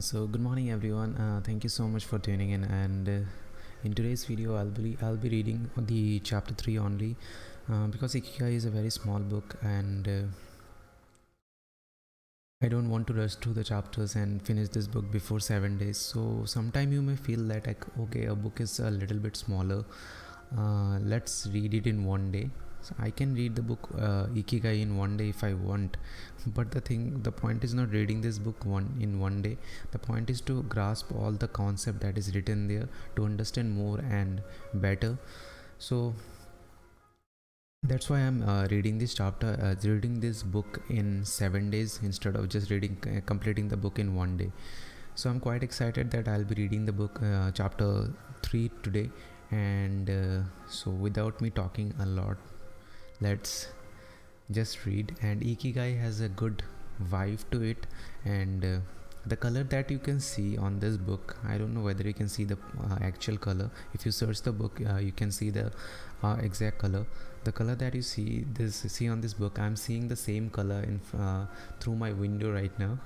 So good morning everyone. Thank you so much for tuning in. And in today's video, I'll be reading the chapter 3 only, because Ikigai is a very small book, and I don't want to rush through the chapters and finish this book before 7 days. So sometime you may feel that like, okay, a book is a little bit smaller. Let's read it in one day. So I can read the book Ikigai in one day if I want, but the point is not reading this book in one day. The point is to grasp all the concept that is written there, to understand more and better. So that's why I'm reading this book in 7 days instead of just completing the book in one day. So I'm quite excited that I'll be reading the book chapter 3 today. And so without me talking a lot, let's just read. And Ikigai has a good vibe to it, and the color that you can see on this book, I don't know whether you can see the actual color. If you search the book, you can see the exact color. The color that you see on this book, I'm seeing the same color in through my window right now.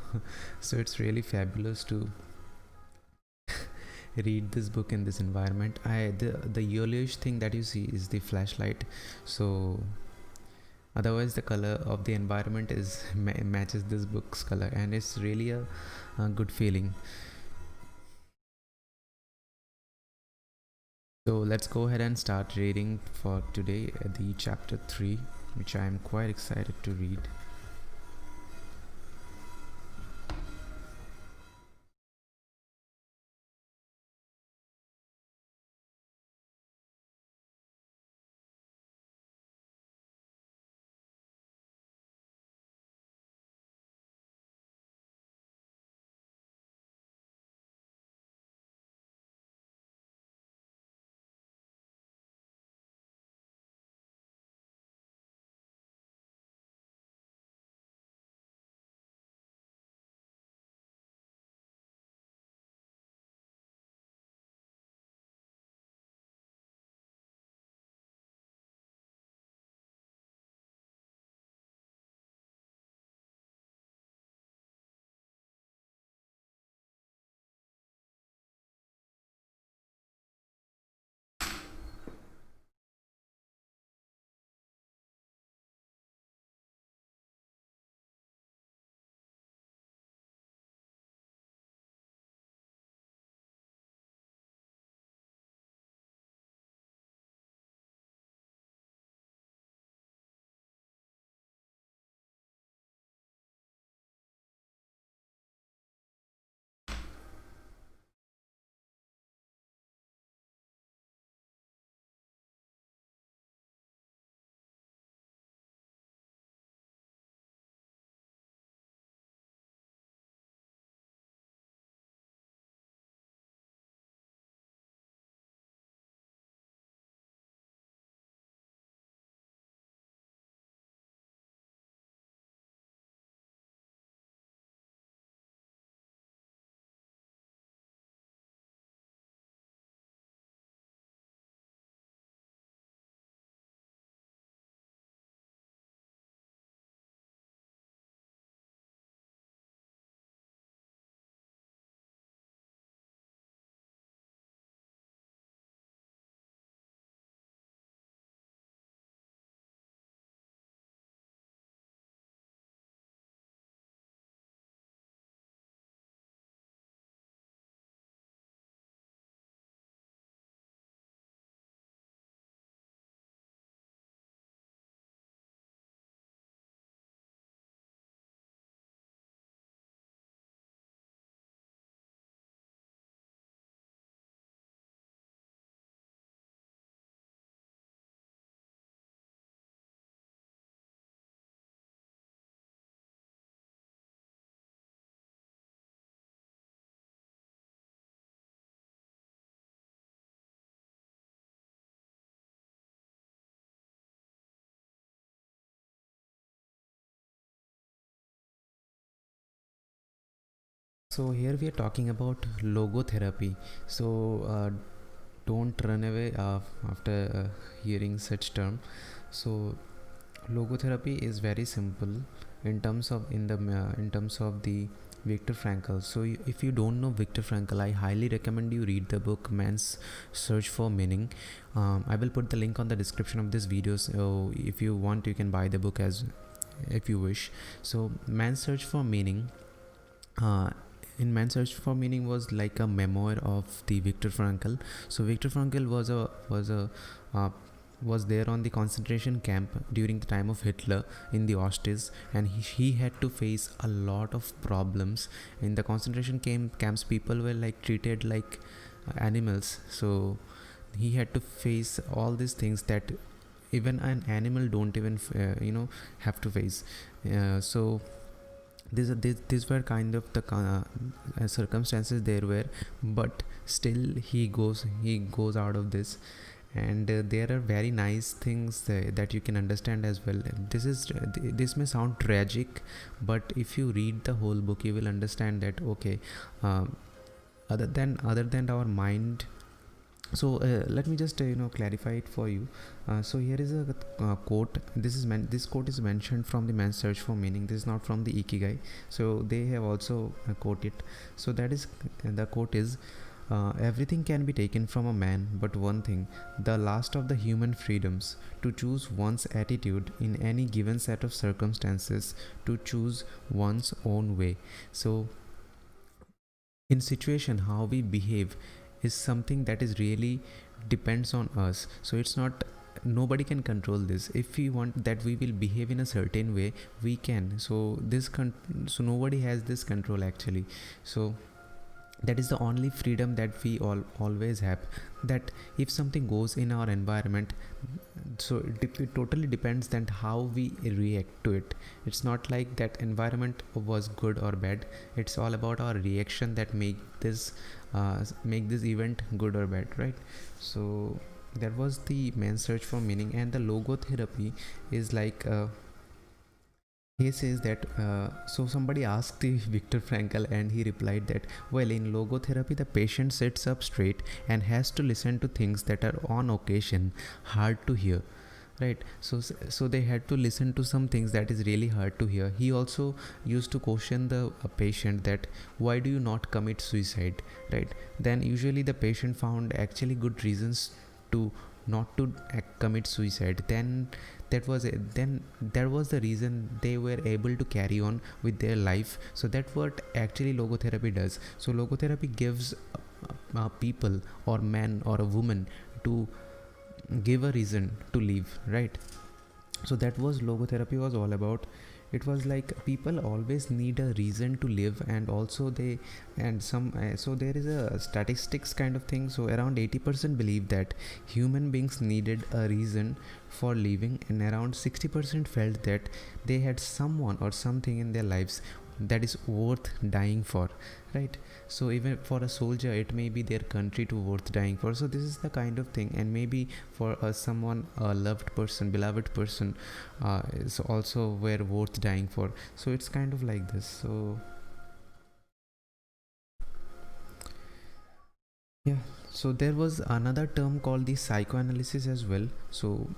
So it's really fabulous to read this book in this environment. The yellowish thing that you see is the flashlight. So otherwise the color of the environment is matches this book's color, and it's really a good feeling. So let's go ahead and start reading for today, the chapter 3, which I am quite excited to read. So here we are talking about logotherapy. So don't run away after hearing such term. So logotherapy is very simple in terms of the Victor Frankl. So if you don't know Victor Frankl, I highly recommend you read the book Man's Search for Meaning. I will put the link on the description of this video, so if you want you can buy the book as if you wish. So Man's Search for Meaning, in Man's Search for Meaning was like a memoir of the Viktor Frankl. So Viktor Frankl was there on the concentration camp during the time of Hitler in the Auschwitz, and he had to face a lot of problems. In the concentration camps, people were like treated like animals. So he had to face all these things that even an animal don't even have to face. So these were kind of the circumstances there were, but still he goes out of this. And there are very nice things that you can understand as well. This may sound tragic, but if you read the whole book you will understand that okay, other than our mind. So let me just clarify it for you. So here is a quote. This quote is mentioned from the Man's Search for Meaning. This is not from the IKIGAI, so they have also quoted. So that is, the quote is, everything can be taken from a man but one thing, the last of the human freedoms, to choose one's attitude in any given set of circumstances, to choose one's own way. So in situation, how we behave is something that is really depends on us. So it's not, nobody can control this. If we want that we will behave in a certain way, we can. So so nobody has this control actually. So that is the only freedom that we always have, that if something goes in our environment, so it totally depends on how we react to it. It's not like that environment was good or bad, it's all about our reaction that make this event good or bad, right? So that was the Man's Search for Meaning. And the logotherapy is like he says that so somebody asked the Viktor Frankl, and he replied that, well, in logotherapy the patient sits up straight and has to listen to things that are on occasion hard to hear, right? So they had to listen to some things that is really hard to hear. He also used to question the patient that why do you not commit suicide, right? Then usually the patient found actually good reasons to not to commit suicide. Then that was the reason they were able to carry on with their life. So that's what actually logotherapy does. So logotherapy gives people or man or a woman to give a reason to live, right? So that was logotherapy was all about. It was like people always need a reason to live, and also so there is a statistics kind of thing. So around 80% believe that human beings needed a reason for living, and around 60% felt that they had someone or something in their lives that is worth dying for, right? So even for a soldier it may be their country to worth dying for. So this is the kind of thing. And maybe for someone, a loved person, beloved person, is also were worth dying for. So it's kind of like this. So yeah, so there was another term called the psychoanalysis as well. So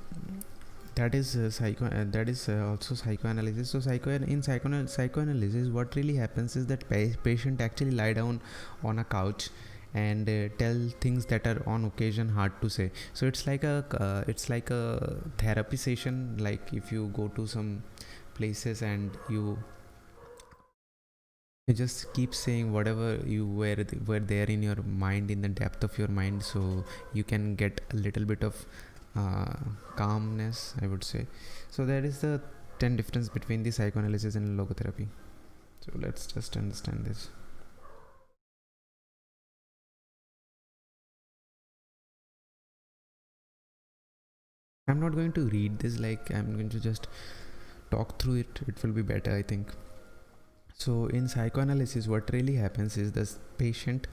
that is also psychoanalysis. So psychoanalysis, what really happens is that patient actually lie down on a couch and tell things that are on occasion hard to say. So it's like a therapy session. Like if you go to some places and you just keep saying whatever you were there in your mind, in the depth of your mind, so you can get a little bit of calmness, I would say. So that is the 10 difference between the psychoanalysis and logotherapy. So let's just understand this. I'm not going to read this, like I'm going to just talk through it. It will be better, I think. So in psychoanalysis, what really happens is the patient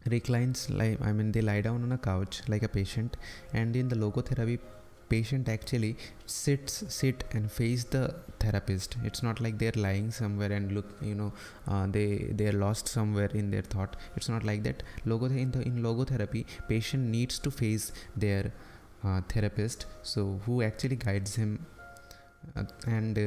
reclines, they lie down on a couch like a patient, and in the logotherapy patient actually sit and face the therapist. It's not like they're lying somewhere and look, they're lost somewhere in their thought. It's not like that. In logotherapy, patient needs to face their therapist, so who actually guides him. And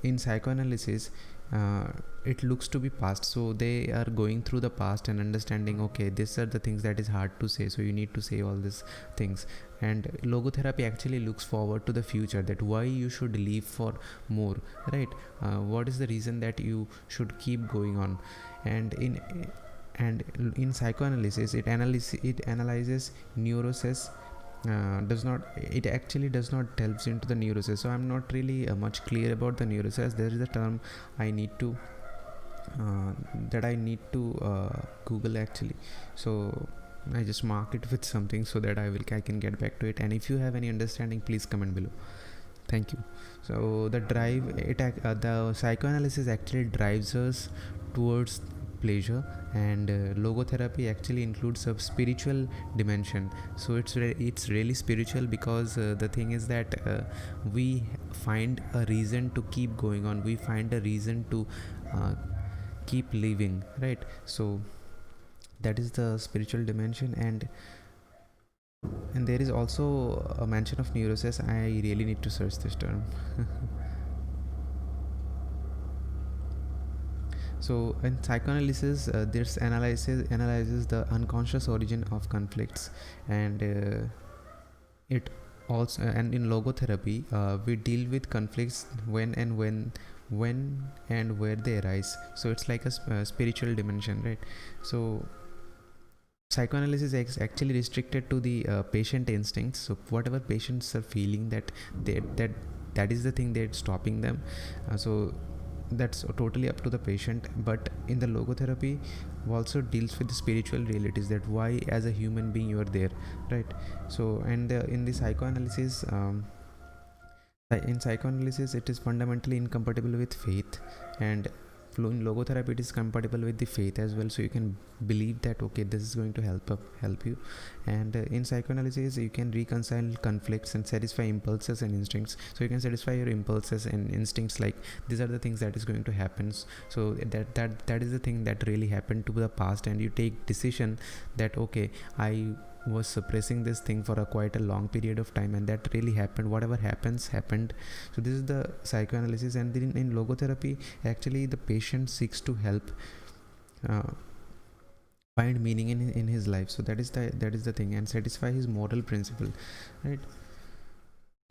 in psychoanalysis, uh, it looks to be past, so they are going through the past and understanding, okay, these are the things that is hard to say, so you need to say all these things. And logotherapy actually looks forward to the future, that why you should live for more, right? What is the reason that you should keep going on. And in psychoanalysis, it analyzes neurosis, does not it actually does not delves into the neurosis. So I'm not really much clear about the neurosis. There is a term I need to uh, that I need to Google actually. So I just mark it with something so that I can get back to it. And if you have any understanding, please comment below. Thank you. So the psychoanalysis actually drives us towards pleasure, and logotherapy actually includes a spiritual dimension. So it's really spiritual, because the thing is that we find a reason to keep going on, we find a reason to uh, keep living, right? So that is the spiritual dimension. And there is also a mention of neurosis. I really need to search this term. So in psychoanalysis, this analyzes the unconscious origin of conflicts, and it also and in logotherapy, we deal with conflicts when and where they arise. So it's like a spiritual dimension, right? So psychoanalysis is actually restricted to the patient instincts. So whatever patients are feeling, that is the thing that's stopping them. So that's totally up to the patient. But in the logotherapy also deals with the spiritual realities, that why as a human being you are there, right? So and in the psychoanalysis, in psychoanalysis it is fundamentally incompatible with faith, and in logotherapy it is compatible with the faith as well. So you can believe that, okay, this is going to help you. And in psychoanalysis you can reconcile conflicts and satisfy impulses and instincts. So you can satisfy your impulses and instincts, like these are the things that is going to happen. So that is the thing that really happened to the past, and you take decision that, okay, I was suppressing this thing for a quite a long period of time, and that really happened. Whatever happened. So this is the psychoanalysis. And then in logotherapy, actually the patient seeks to help uh, find meaning in his life. So that is the thing, and satisfy his moral principle, right?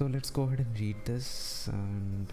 So let's go ahead and read this. And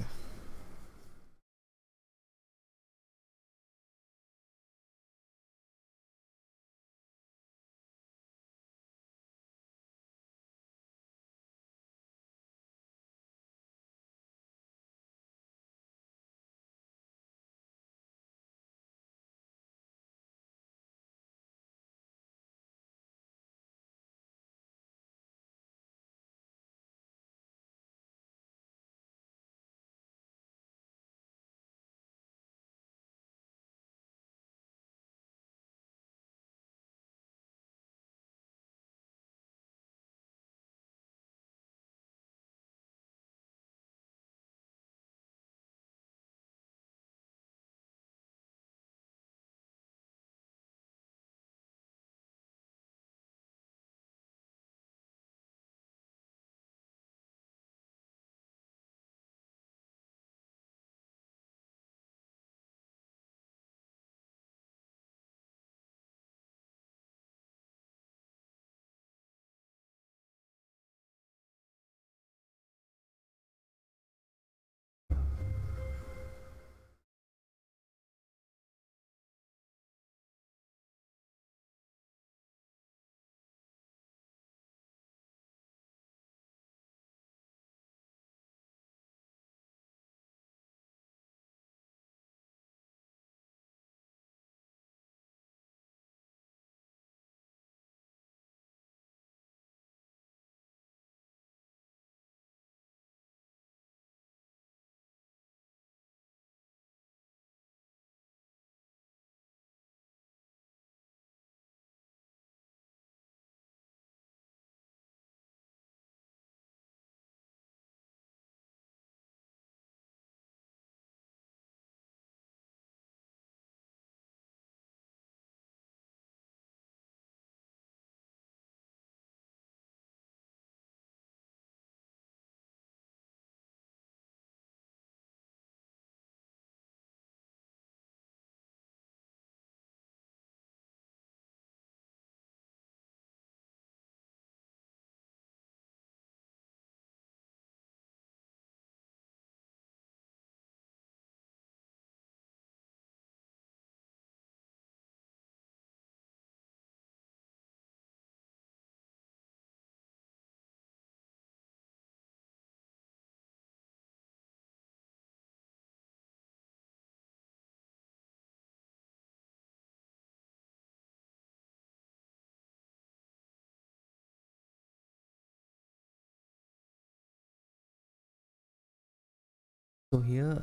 So here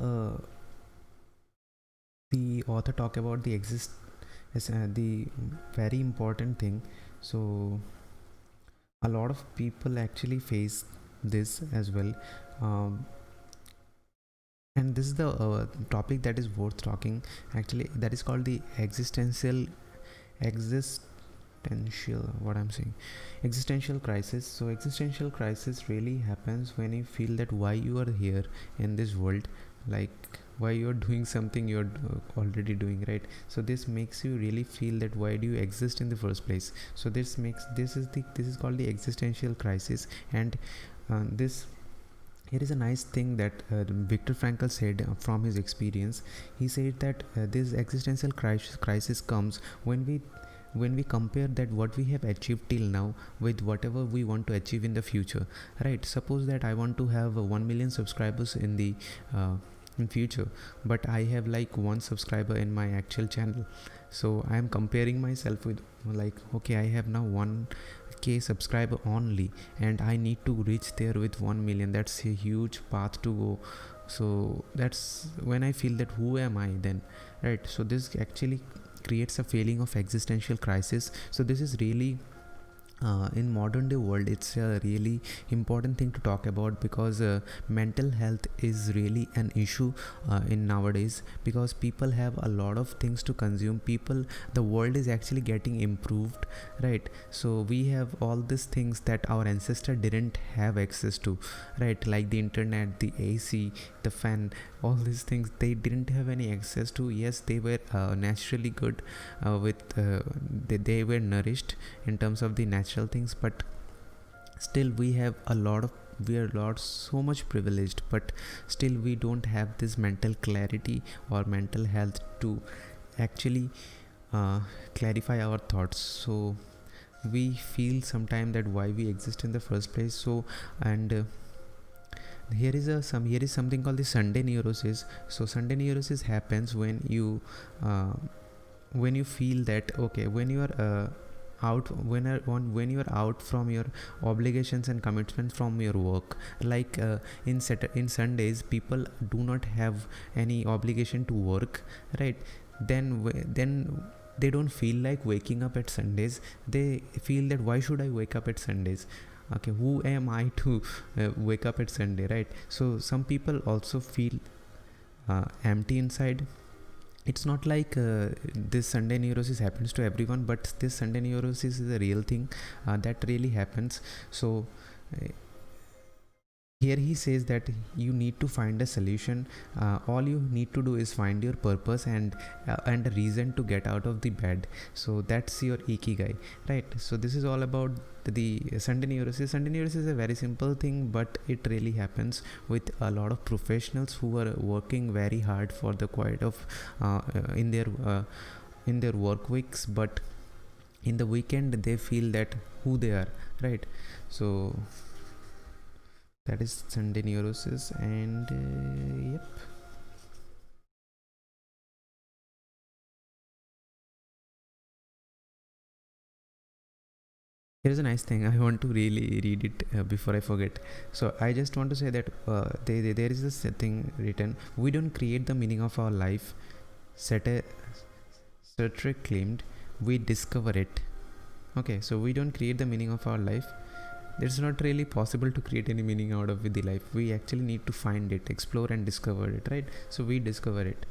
the author talk about the exist as the very important thing. So a lot of people actually face this as well, um, and this is the topic that is worth talking. Actually, that is called the existential what I'm saying existential crisis. So existential crisis really happens when you feel that why you are here in this world, like why you're doing something you're already doing, right? So this makes you really feel that why do you exist in the first place. So this is called the existential crisis. And this here is a nice thing that Viktor Frankl said from his experience. He said that this existential crisis comes when we compare that what we have achieved till now with whatever we want to achieve in the future, right? Suppose that I want to have 1 million subscribers uh, in future, but I have like one subscriber in my actual channel. So I am comparing myself with, like, okay, I have now 1k subscriber only, and I need to reach there with 1 million. That's a huge path to go. So that's when I feel that who am I then, right? So this actually creates a feeling of existential crisis. So this is really in modern day world, it's a really important thing to talk about, because mental health is really an issue in nowadays, because people have a lot of things to consume. People, the world is actually getting improved, right? So we have all these things that our ancestor didn't have access to, right? Like the internet, the AC, the fan, all these things they didn't have any access to. Yes, they were naturally good with they were nourished in terms of the natural things, but still we are a lot so much privileged, but still we don't have this mental clarity or mental health to actually clarify our thoughts. So we feel sometime that why we exist in the first place. So and here is something called the Sunday neurosis. So Sunday neurosis happens uh, when you feel that, okay, when you are when you are out from your obligations and commitments from your work, like in Sundays people do not have any obligation to work, right? Then they don't feel like waking up at Sundays. They feel that why should I wake up at Sundays? Okay, who am I to wake up at Sunday, right? So some people also feel empty inside. It's not like this Sunday neurosis happens to everyone, but this Sunday neurosis is a real thing that really happens. So uh, here he says that you need to find a solution. All you need to do is find your purpose and a reason to get out of the bed. So that's your ikigai, right? So this is all about the Sunday neurosis. Sunday neurosis is a very simple thing, but it really happens with a lot of professionals who are working very hard for the quiet of in their work weeks, but in the weekend they feel that who they are, right? So that is Sunday neurosis. And yep. Here's a nice thing. I want to really read it before I forget. So I just want to say that there is this thing written: "We don't create the meaning of our life." Sartre claimed, "We discover it." Okay, so we don't create the meaning of our life. It's not really possible to create any meaning out of the life. We actually need to find it, explore, and discover it, right? So we discover it.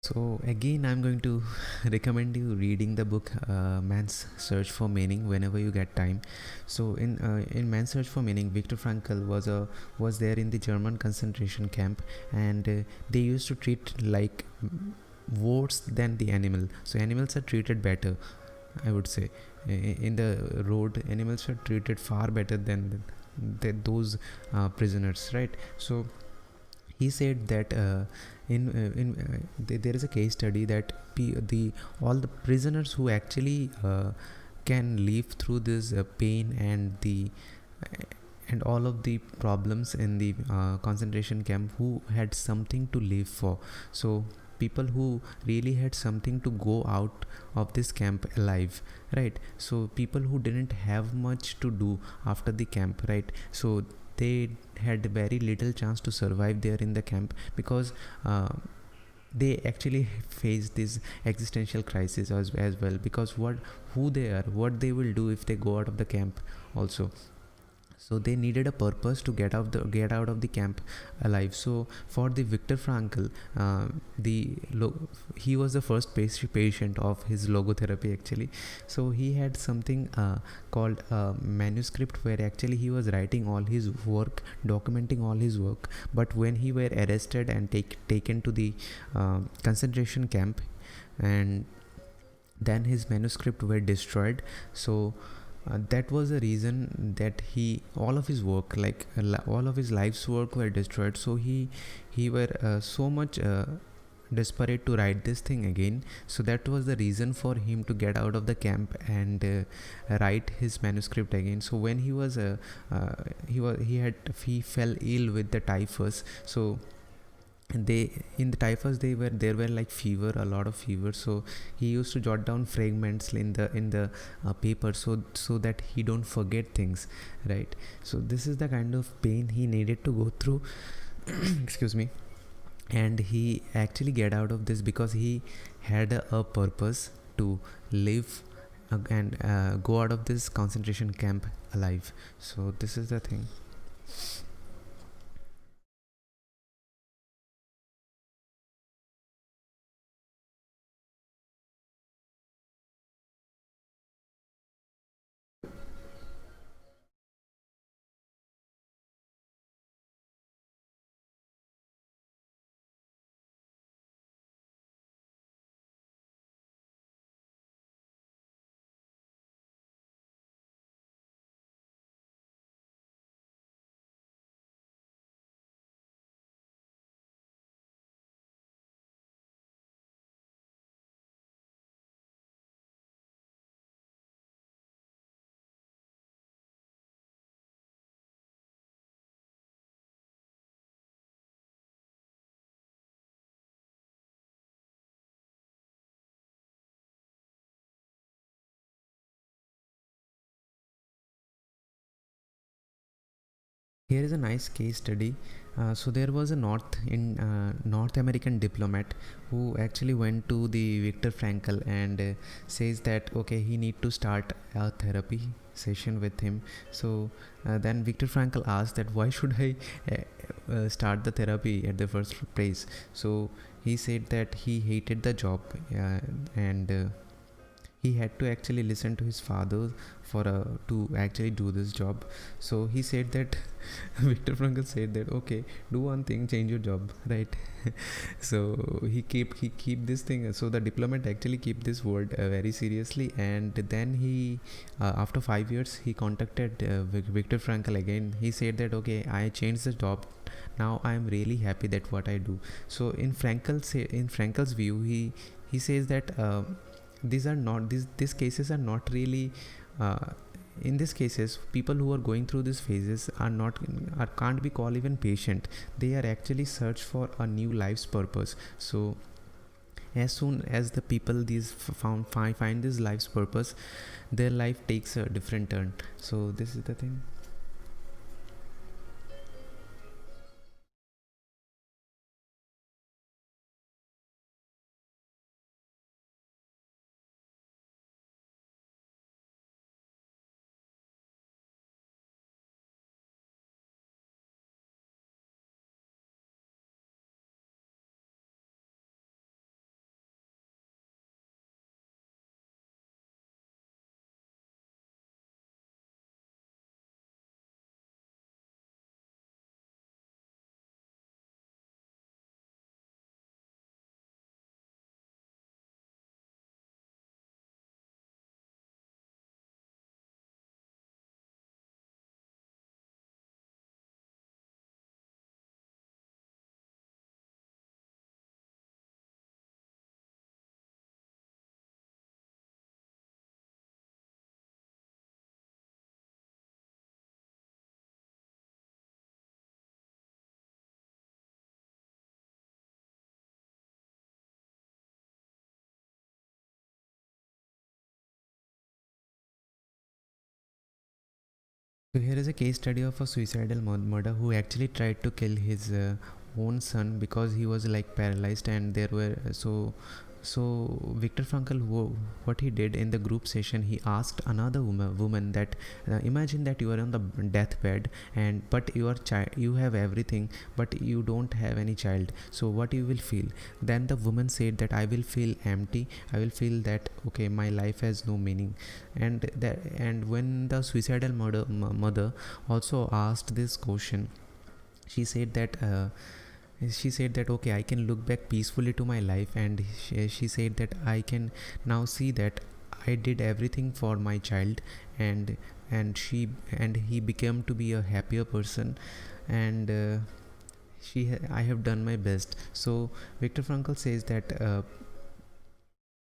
So again, I'm going to recommend you reading the book Man's Search for Meaning whenever you get time. So in Man's Search for Meaning, Viktor Frankl was there in the German concentration camp, and they used to treat like worse than the animal. So animals are treated better, I would say. In the road, animals are treated far better than those prisoners, right? So he said that there is a case study that the all the prisoners who actually can live through this pain and the and all of the problems in the concentration camp, who had something to live for. So people who really had something to go out of this camp alive, right? So people who didn't have much to do after the camp, right? So they had very little chance to survive there in the camp, because they actually face this existential crisis as well, because what who they are, what they will do if they go out of the camp also. So they needed a purpose to get out of the camp alive. So for the Viktor Frankl, he was the first patient of his logotherapy actually. So he had something called a manuscript, where actually he was writing all his work, documenting all his work. But when he were arrested and taken to the concentration camp, and then his manuscript were destroyed. So that was the reason that he all of his work, like all of his life's work, were destroyed. So he were so much desperate to write this thing again. So that was the reason for him to get out of the camp and write his manuscript again. So when he fell ill with the typhus. So they in the typhus, there were like fever, a lot of fever. So he used to jot down fragments in the paper, so that he don't forget things, right? So this is the kind of pain he needed to go through. Excuse me. And he actually get out of this because he had a purpose to live and go out of this concentration camp alive. So this is the thing. Here is a nice case study. So there was a North American diplomat who actually went to the Viktor Frankl and says that okay, he need to start a therapy session with him. So then Viktor Frankl asked that why should I start the therapy at the first place. So he said that he hated the job, and he had to actually listen to his father for to actually do this job. So he said that Viktor Frankl said that okay, do one thing, change your job, right? So he keep this thing. So the diplomat actually keep this word very seriously, and then he after 5 years he contacted Viktor Frankl again. He said that okay, I changed the job, now I am really happy that what I do. So in Frankel's view, he says that these cases are not really uh, in these cases, people who are going through these phases can't be called even patient. They are actually search for a new life's purpose. So as soon as the people find this life's purpose, their life takes a different turn. So this is the thing. So here is a case study of a suicidal murder who actually tried to kill his own son because he was like paralyzed, and there were Viktor Frankl, what he did in the group session, he asked another woman that imagine that you are on the deathbed, and but your child, you have everything, but you don't have any child. So what you will feel? Then the woman said that I will feel empty. I will feel that okay, my life has no meaning. And when the suicidal mother also asked this question, she said that. She said that okay, I can look back peacefully to my life, and she said that I can now see that I did everything for my child, and and he became to be a happier person, and I have done my best. So Viktor Frankl says that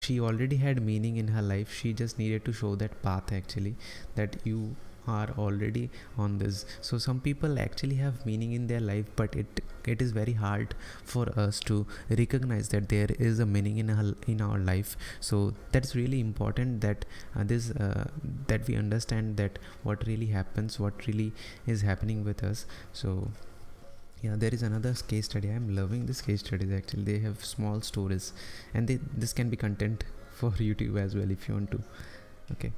she already had meaning in her life, she just needed to show that path actually, that you are already on this. So some people actually have meaning in their life, but it is very hard for us to recognize that there is a meaning in our life. So that's really important that this that we understand that what really happens, what really is happening with us. So yeah, there is another case study. I'm loving this case studies actually. They have small stories, and this can be content for YouTube as well if you want to. Okay.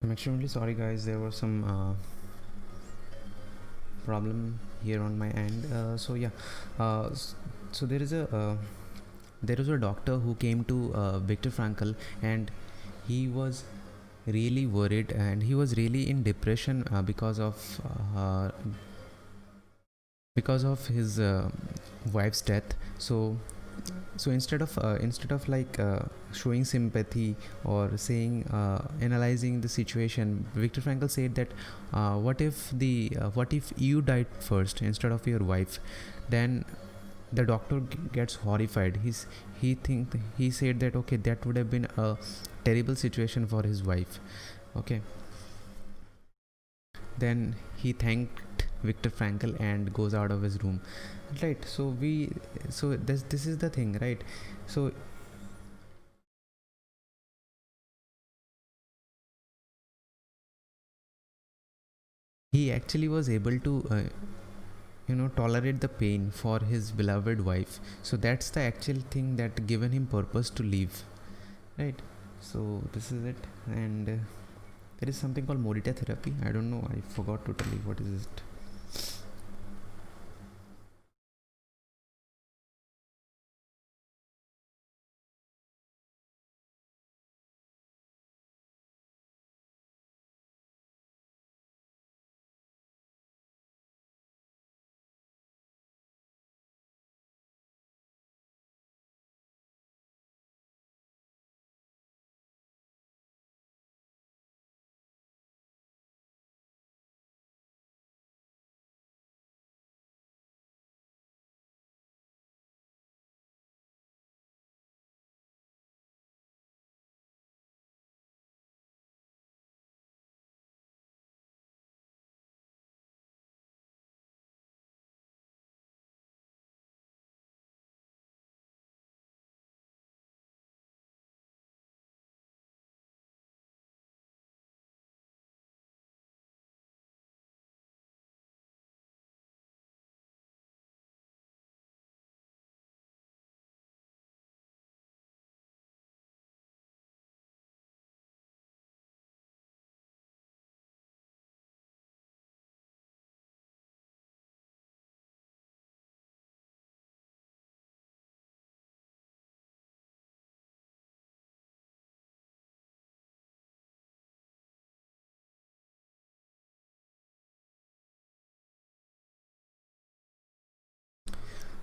I'm extremely sorry, guys. There was some problem here on my end. So yeah, so there is a doctor who came to Viktor Frankl, and he was really worried, and he was really in depression because of his wife's death. So So instead of like showing sympathy or saying analyzing the situation, Viktor Frankl said that what if you died first instead of your wife? Then the doctor gets horrified. He said that okay, that would have been a terrible situation for his wife. Okay, then he thanked Viktor Frankl and goes out of his room, right? So this is the thing, right? So he actually was able to tolerate the pain for his beloved wife. So that's the actual thing that given him purpose to live, right? So this is it. And there is something called Morita therapy. I don't know, I forgot totally what is it.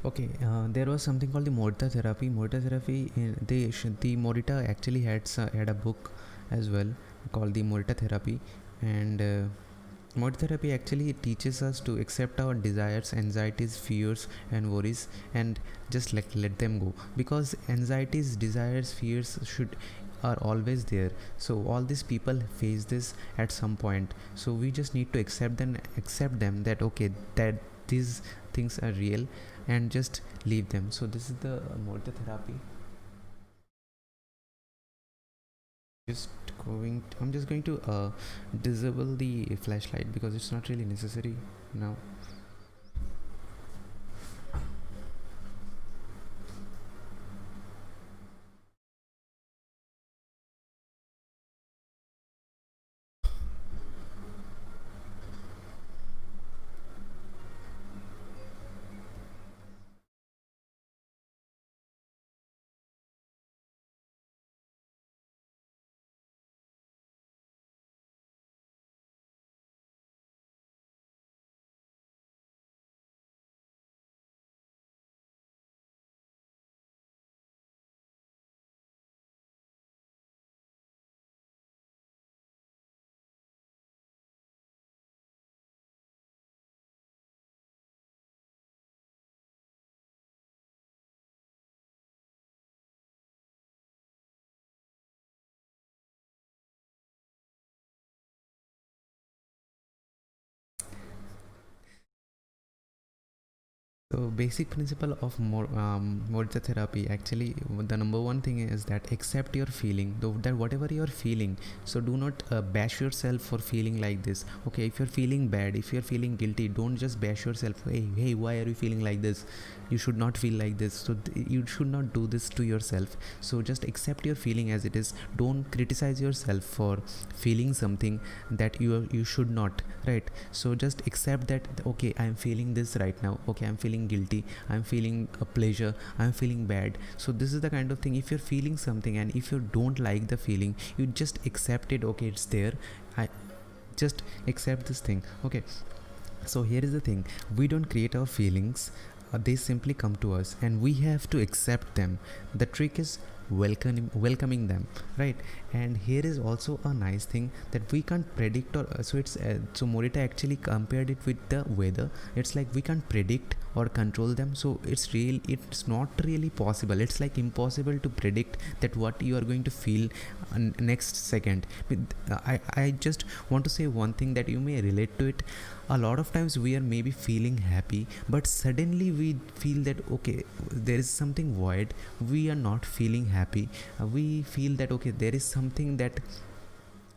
Okay, there was something called the Morita therapy. Morita therapy, the Morita actually had a book as well called the Morita therapy, and Morita therapy actually teaches us to accept our desires, anxieties, fears, and worries, and just like let them go, because anxieties, desires, fears should are always there. So all these people face this at some point. So we just need to accept them that okay, that these things are real, and just leave them. So this is the Morta therapy. I'm just going to disable the flashlight because it's not really necessary now. So basic principle of Morita therapy, actually the number one thing is that accept your feeling, though that whatever you're feeling. So do not bash yourself for feeling like this. Okay, if you're feeling bad, if you're feeling guilty, don't just bash yourself. Hey, why are you feeling like this? You should not feel like this. So you should not do this to yourself. So just accept your feeling as it is. Don't criticize yourself for feeling something that you should not, right? So just accept that okay, I'm feeling this right now. Okay, I'm feeling guilty, I'm feeling a pleasure, I'm feeling bad. So this is the kind of thing, if you're feeling something and if you don't like the feeling, you just accept it. Okay, it's there, I just accept this thing. Okay, so here is the thing, we don't create our feelings. they simply come to us and we have to accept them. The trick is welcoming them, right? And here is also a nice thing that we can't predict, or so Morita actually compared it with the weather. It's like we can't predict or control them, so it's not really possible. It's like impossible to predict that what you are going to feel next second. I just want to say one thing that you may relate to it. A lot of times we are maybe feeling happy, but suddenly we feel that okay, there is something void, we are not feeling happy. We feel that okay, there is something that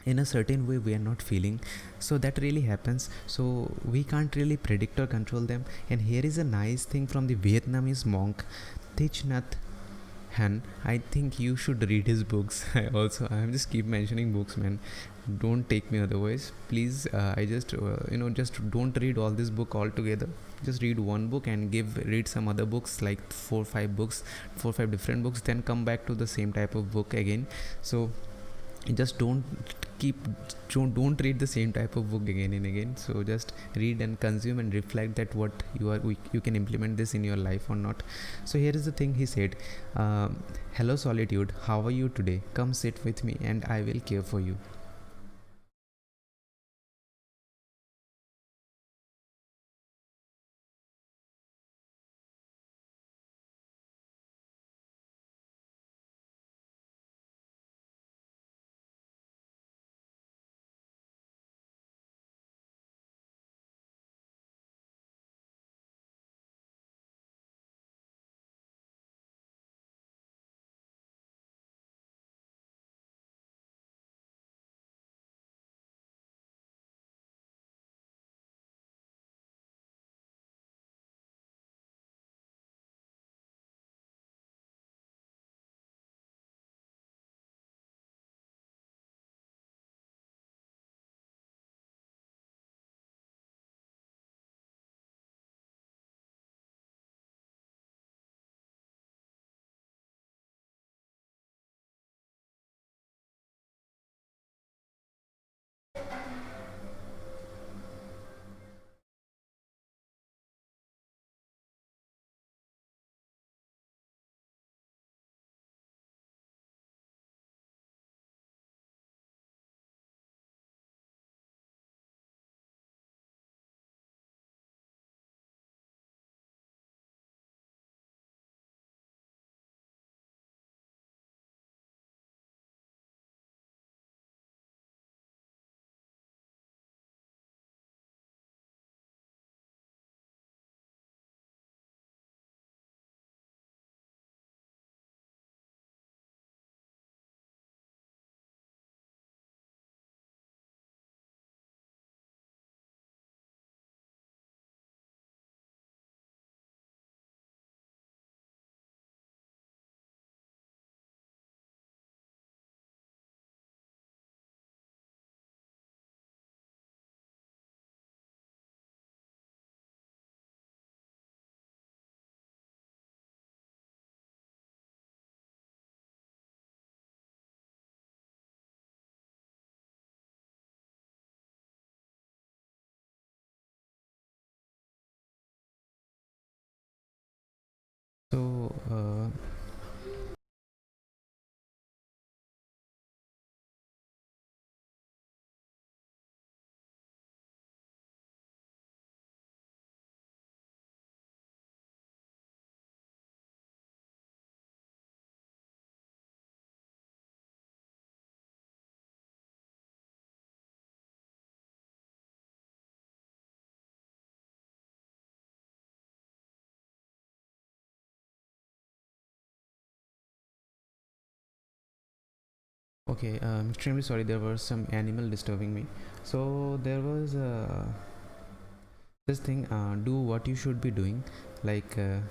in a certain way we are not feeling. So that really happens, so we can't really predict or control them. And here is a nice thing from the Vietnamese monk Thich Nhat Han. I think you should read his books. I'm just keep mentioning books, man. Don't take me otherwise, please. I just just don't read all this book altogether. Just read one book and read some other books, like 4 5 different books, then come back to the same type of book again. So just don't read the same type of book again and again. So just read and consume and reflect that what you can implement this in your life or not. So here is the thing he said. Hello solitude, how are you today? Come sit with me and I will care for you. So okay, I'm extremely sorry, there was some animal disturbing me. So there was this thing, do what you should be doing. Like in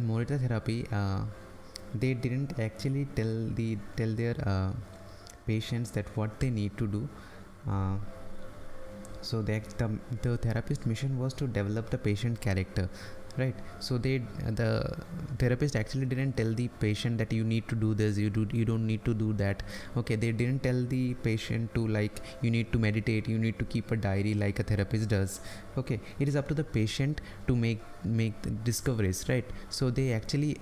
Morita therapy, they didn't actually tell their patients that what they need to do. uh, so the therapist mission was to develop the patient character, right? So the therapist actually didn't tell the patient that you need to do this, you don't need to do that. Okay, they didn't tell the patient to like you need to meditate, you need to keep a diary like a therapist does. Okay, it is up to the patient to make the discoveries, right? So they actually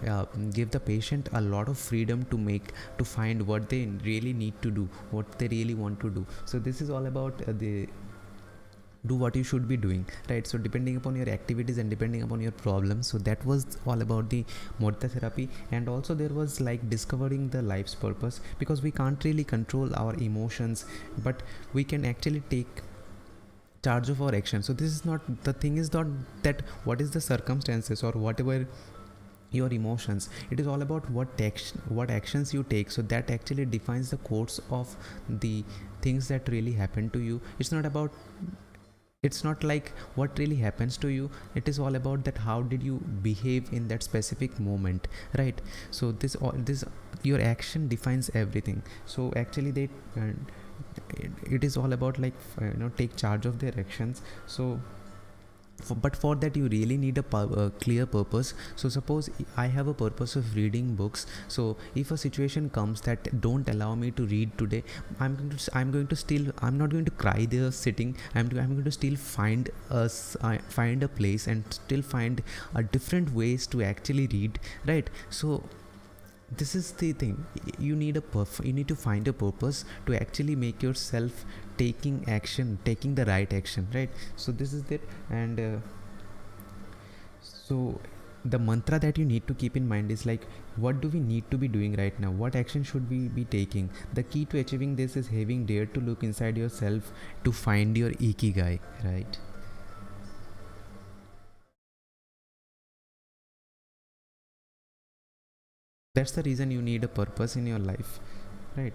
give the patient a lot of freedom to find what they really need to do, what they really want to do. So this is all about the do what you should be doing, right? So depending upon your activities and depending upon your problems. So that was all about the mudra therapy. And also there was like discovering the life's purpose, because we can't really control our emotions, but we can actually take charge of our action. So this is not the thing, is not that what is the circumstances or whatever your emotions, it is all about what actions you take. So that actually defines the course of the things that really happen to you. It's not like what really happens to you, it is all about that how did you behave in that specific moment, right? So this your action defines everything. So actually it is all about like take charge of their actions. So but for that you really need a clear purpose. So suppose I have a purpose of reading books. So if a situation comes that don't allow me to read today, I'm going to still, I'm not going to cry there sitting. I'm going to still find a place and still find a different ways to actually read, right? So this is the thing, you need to find a purpose to actually make yourself taking the right action, right? So this is it. And so the mantra that you need to keep in mind is like, what do we need to be doing right now, what action should we be taking? The key to achieving this is having dared to look inside yourself to find your ikigai, right? That's the reason you need a purpose in your life, right?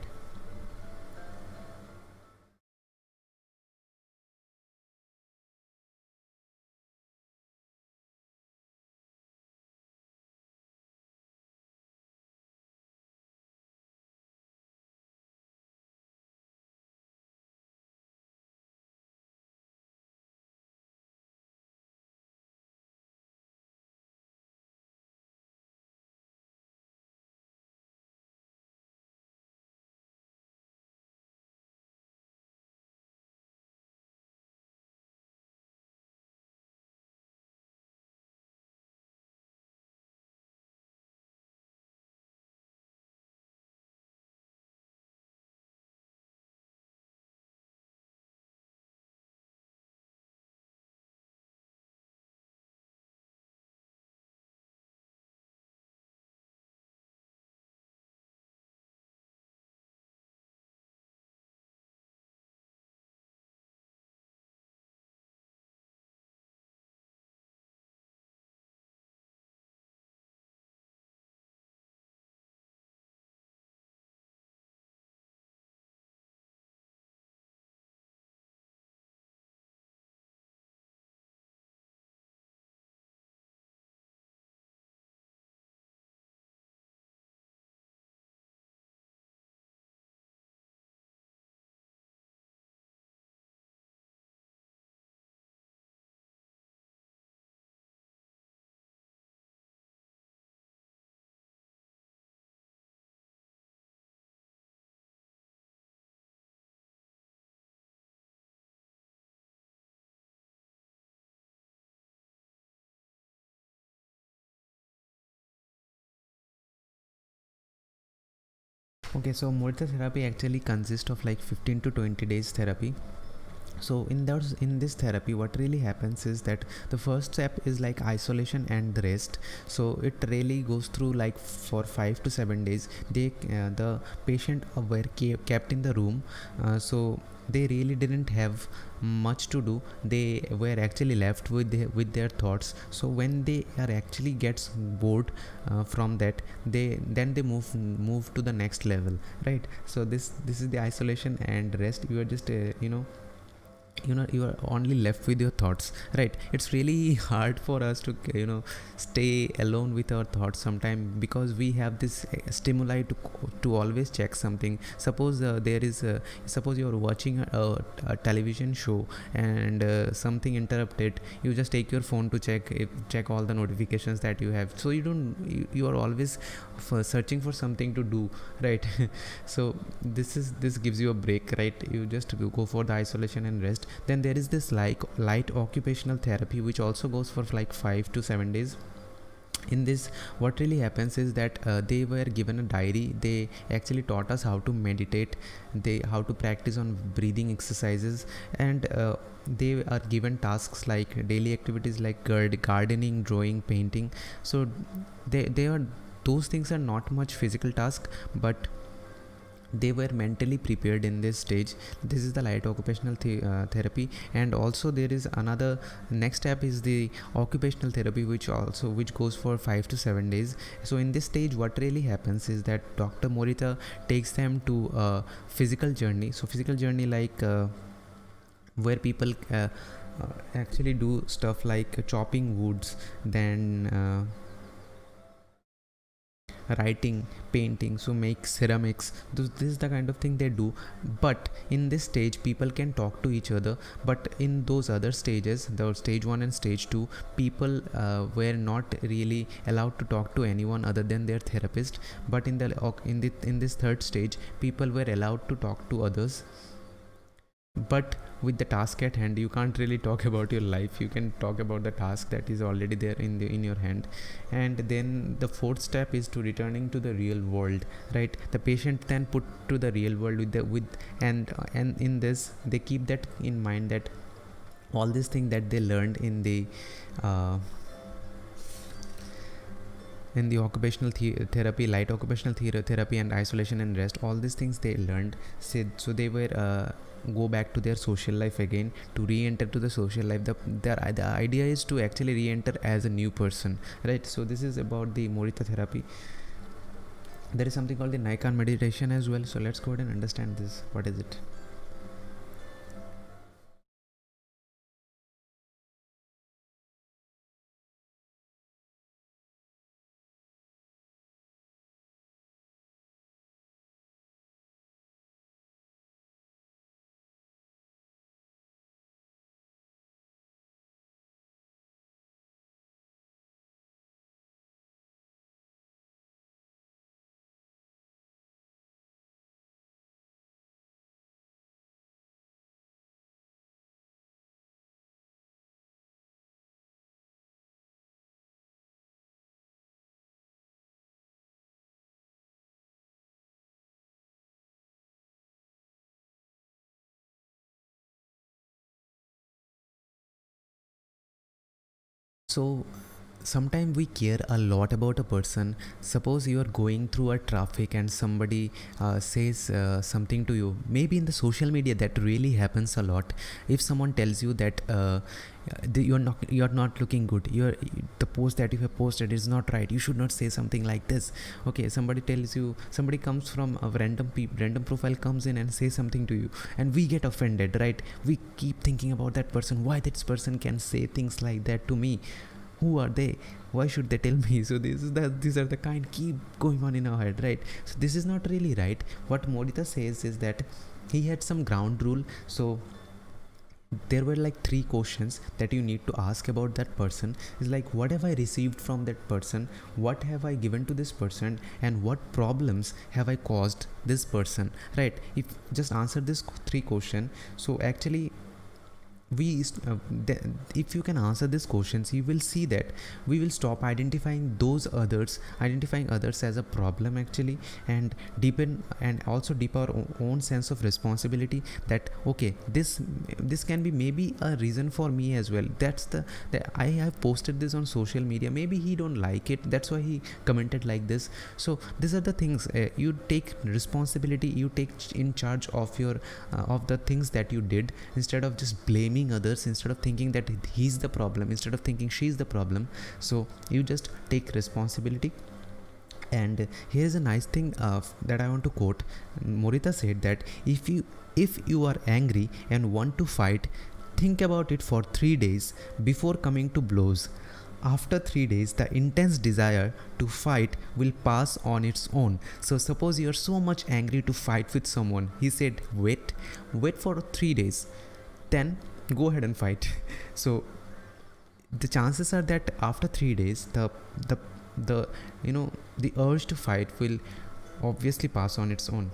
Okay, so mudra therapy actually consists of like 15 to 20 days therapy. So in this therapy what really happens is that the first step is like isolation and the rest. So it really goes through like for 5 to 7 days. The patient were kept in the room. So they really didn't have much to do, they were actually left with their thoughts. So when they are actually gets bored from that, they move to the next level, right? So this is the isolation and rest. You are just you are only left with your thoughts, right? It's really hard for us to stay alone with our thoughts sometimes, because we have this stimuli to always check something. Suppose suppose you're watching a television show, and something interrupted, you just take your phone to check all the notifications that you have. So you are always searching for something to do, right? So this gives you a break, right? You just go for the isolation and rest. Then there is this like light occupational therapy, which also goes for like 5 to 7 days. In this, what really happens is that they were given a diary. They actually taught us how to meditate, how to practice on breathing exercises, and they are given tasks like daily activities like gardening, drawing, painting. So they are, those things are not much physical task, but they were mentally prepared in this stage. This is the light occupational therapy. And also there is another next step is the occupational therapy, which goes for 5 to 7 days. So in this stage, what really happens is that Dr. Morita takes them to a physical journey. So physical journey, like where people actually do stuff like chopping woods, then writing, painting, so make ceramics. This is the kind of thing they do. But in this stage, people can talk to each other. But in those other stages, the stage 1 and stage 2, people were not really allowed to talk to anyone other than their therapist. But in this third stage, people were allowed to talk to others. But with the task at hand, you can't really talk about your life. You can talk about the task that is already there in your hand. And then the fourth step is to returning to the real world, right? The patient then put to the real world and in this, they keep that in mind, that all these things that they learned in the occupational therapy, light occupational therapy, and isolation and rest, all these things they learned. So they were go back to their social life again, to re-enter to the social life. The idea is to actually re-enter as a new person, right? So this is about the Morita therapy. There is something called the Naikan meditation as well. So let's go ahead and understand this. What is it? So sometimes we care a lot about a person. Suppose you are going through a traffic and somebody says something to you. Maybe in the social media that really happens a lot. If someone tells you that you're not looking good, the post that you have posted is not right, you should not say something like this. Okay, somebody comes from a random profile, comes in and says something to you, and we get offended, right? We keep thinking about that person. Why this person can say things like that to me? Who are they? Why should they tell me? So these are the kind keep going on in our head, right? So this is not really right. What Morita says is that he had some ground rule. So there were like 3 questions that you need to ask about that person. Is like, what have I received from that person? What have I given to this person? And what problems have I caused this person, right? If just answer this 3 question. So actually if you can answer these questions, you will see that we will stop identifying others as a problem actually, and deepen our own sense of responsibility, that okay, this can be maybe a reason for me as well. That's the I have posted this on social media, maybe he don't like it, that's why he commented like this. So these are the things, you take responsibility, you take in charge of your of the things that you did, instead of just blaming others, instead of thinking that he's the problem, instead of thinking she's the problem. So you just take responsibility. And here's a nice thing that I want to quote. Morita said that if you are angry and want to fight, think about it for 3 days before coming to blows. After 3 days, the intense desire to fight will pass on its own. So suppose you are so much angry to fight with someone. He said, wait for 3 days, then go ahead and fight. So the chances are that after 3 days, the the urge to fight will obviously pass on its own.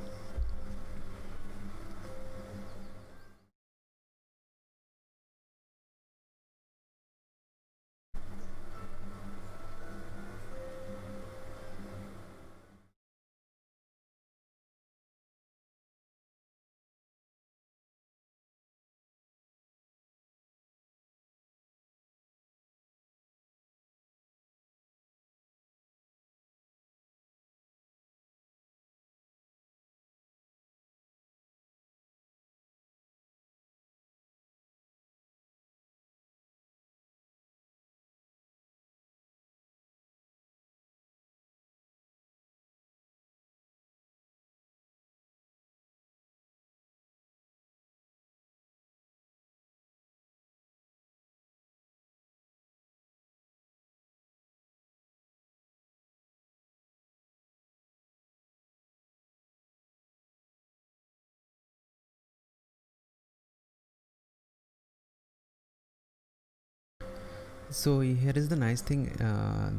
So here is the nice thing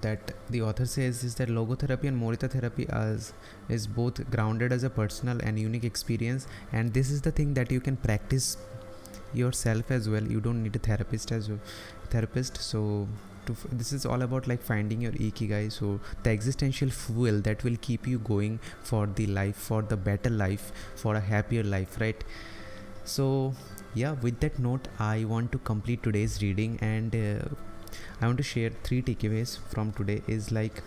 that the author says is that logotherapy and morita therapy is both grounded as a personal and unique experience, and this is the thing that you can practice yourself as well. You don't need a therapist as a therapist. So this is all about like finding your ikigai, so the existential fuel that will keep you going for the life, for the better life, for a happier life, right? So yeah, with that note, I want to complete today's reading, and I want to share 3 takeaways from today. Is like,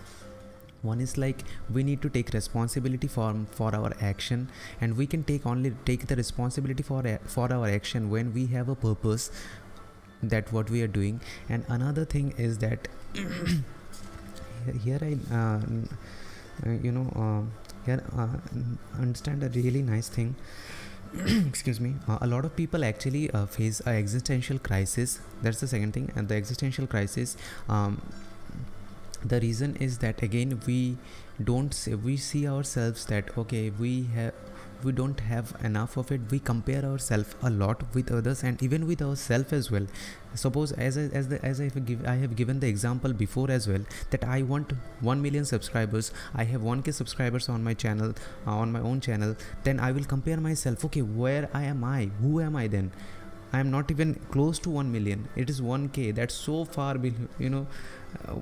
one is like, we need to take responsibility for our action, and we can take the responsibility for our action when we have a purpose that what we are doing. And another thing is that here I understand a really nice thing. Excuse me. A lot of people actually face a existential crisis. That's the second thing. And the existential crisis, the reason is that again we see ourselves that okay, we don't have enough of it. We compare ourselves a lot with others and even with ourselves as well. Suppose as I have given the example before as well, that I want 1 million subscribers. I have 1k subscribers on my channel, on my own channel. Then I will compare myself. Okay, where am I? Who am I then? I am not even close to 1 million. It is 1k. That's so far,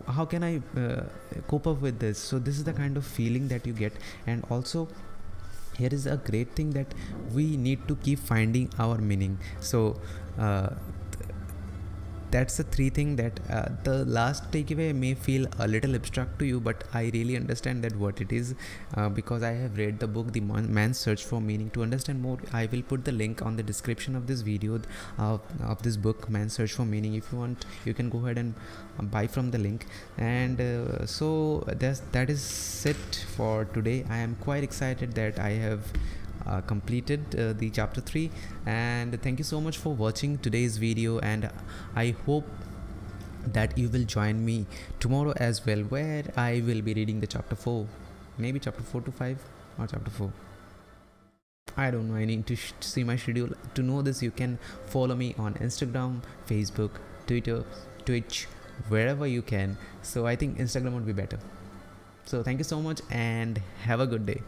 how can I cope up with this? So this is the kind of feeling that you get. And also, here is a great thing that we need to keep finding our meaning. So that's the 3 thing that the last takeaway may feel a little abstract to you, but I really understand that what it is, because I have read the book The Man's Search for Meaning. To understand more, I will put the link on the description of this video of this book, Man's Search for Meaning. If you want, you can go ahead and buy from the link. And so that is it for today. I am quite excited that I have completed the chapter 3, and thank you so much for watching today's video, and I hope that you will join me tomorrow as well, where I will be reading the chapter 4, maybe chapter 4 to 5 or chapter 4. I don't know, I need to see my schedule. To know this, you can follow me on Instagram, Facebook, Twitter, Twitch, wherever you can. So I think Instagram would be better. So thank you so much and have a good day.